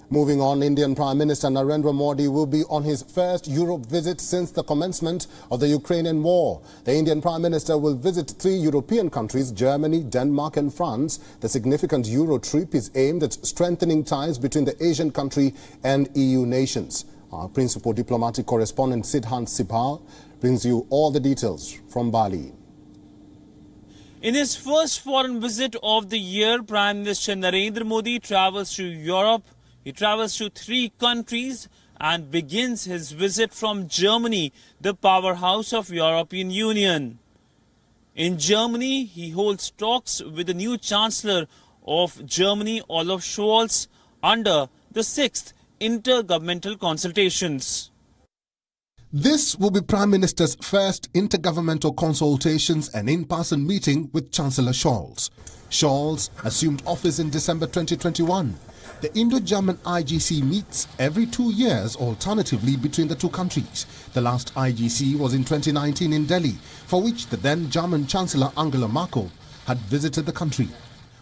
Moving on, Indian Prime Minister Narendra Modi will be on his first Europe visit since the commencement of the Ukrainian war. The Indian Prime Minister will visit 3 European countries, Germany, Denmark and France. The significant Euro trip is aimed at strengthening ties between the Asian country and EU nations. Our principal diplomatic correspondent SIddhant Sibbal brings you all the details from Bali. In his first foreign visit of the year, Prime Minister Narendra Modi travels to Europe. He travels to 3 countries and begins his visit from Germany, the powerhouse of European Union. In Germany, he holds talks with the new Chancellor of Germany, Olaf Scholz, under the 6th intergovernmental consultations. This will be Prime Minister's first intergovernmental consultations and in-person meeting with Chancellor Scholz. Scholz assumed office in December 2021. The Indo-German IGC meets every 2 years alternatively between the 2 countries. The last IGC was in 2019 in Delhi, for which the then German Chancellor Angela Merkel had visited the country.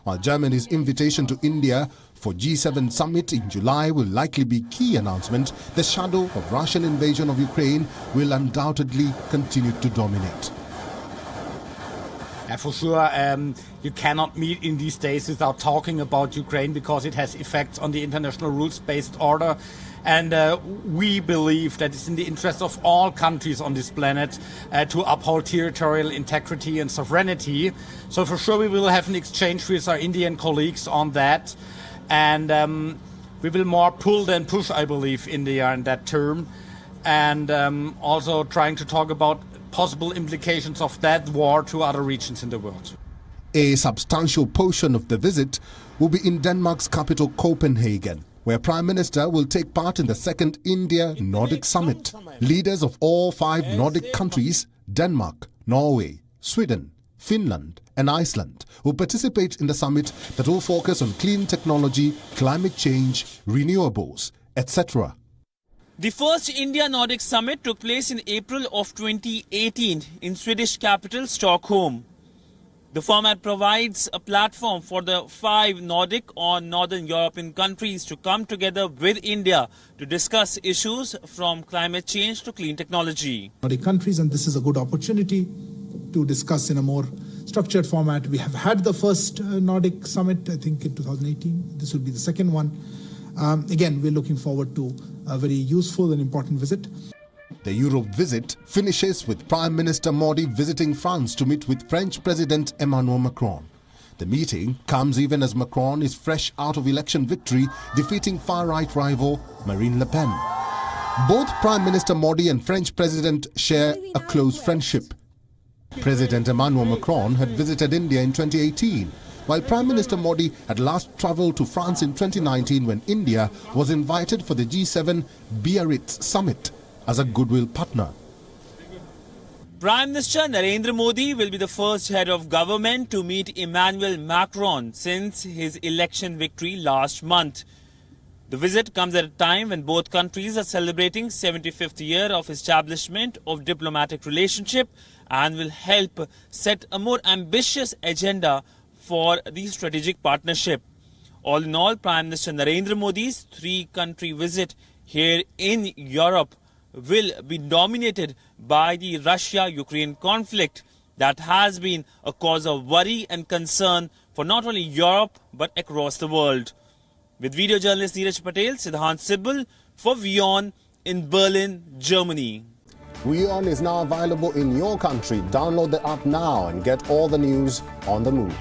While Germany's invitation to India for G7 summit in July will likely be key announcement, the shadow of Russian invasion of Ukraine will undoubtedly continue to dominate. For sure, you cannot meet in these days without talking about Ukraine because it has effects on the international rules-based order. And we believe that it's in the interest of all countries on this planet to uphold territorial integrity and sovereignty. So for sure we will have an exchange with our Indian colleagues on that. And we will more pull than push, I believe, India in that term. And also trying to talk about possible implications of that war to other regions in the world. A substantial portion of the visit will be in Denmark's capital Copenhagen, where Prime Minister will take part in the 2nd India-Nordic Summit. Leaders of all 5 Nordic countries, Denmark, Norway, Sweden, Finland and Iceland, will participate in the summit that will focus on clean technology, climate change, renewables, etc. The first India-Nordic Summit took place in April of 2018 in Swedish capital Stockholm. The format provides a platform for the 5 Nordic or Northern European countries to come together with India to discuss issues from climate change to clean technology. Nordic countries, and this is a good opportunity to discuss in a more structured format. We have had the first Nordic Summit, I think, in 2018. This will be the second one. Again, we're looking forward to a very useful and important visit. The Europe visit finishes with Prime Minister Modi visiting France to meet with French President Emmanuel Macron. The meeting comes even as Macron is fresh out of election victory, defeating far-right rival Marine Le Pen. Both Prime Minister Modi and French President share a close friendship. President Emmanuel Macron had visited India in 2018, while Prime Minister Modi had last travelled to France in 2019 when India was invited for the G7 Biarritz summit as a goodwill partner. Prime Minister Narendra Modi will be the first head of government to meet Emmanuel Macron since his election victory last month. The visit comes at a time when both countries are celebrating 75th year of establishment of diplomatic relationship and will help set a more ambitious agenda for the strategic partnership. All in all, Prime Minister Narendra Modi's 3-country visit here in Europe will be dominated by the Russia-Ukraine conflict that has been a cause of worry and concern for not only Europe but across the world. With video journalist Neeraj Patel, SIddhant Sibbal for WION in Berlin, Germany. WION is now available in your country. Download the app now and get all the news on the move.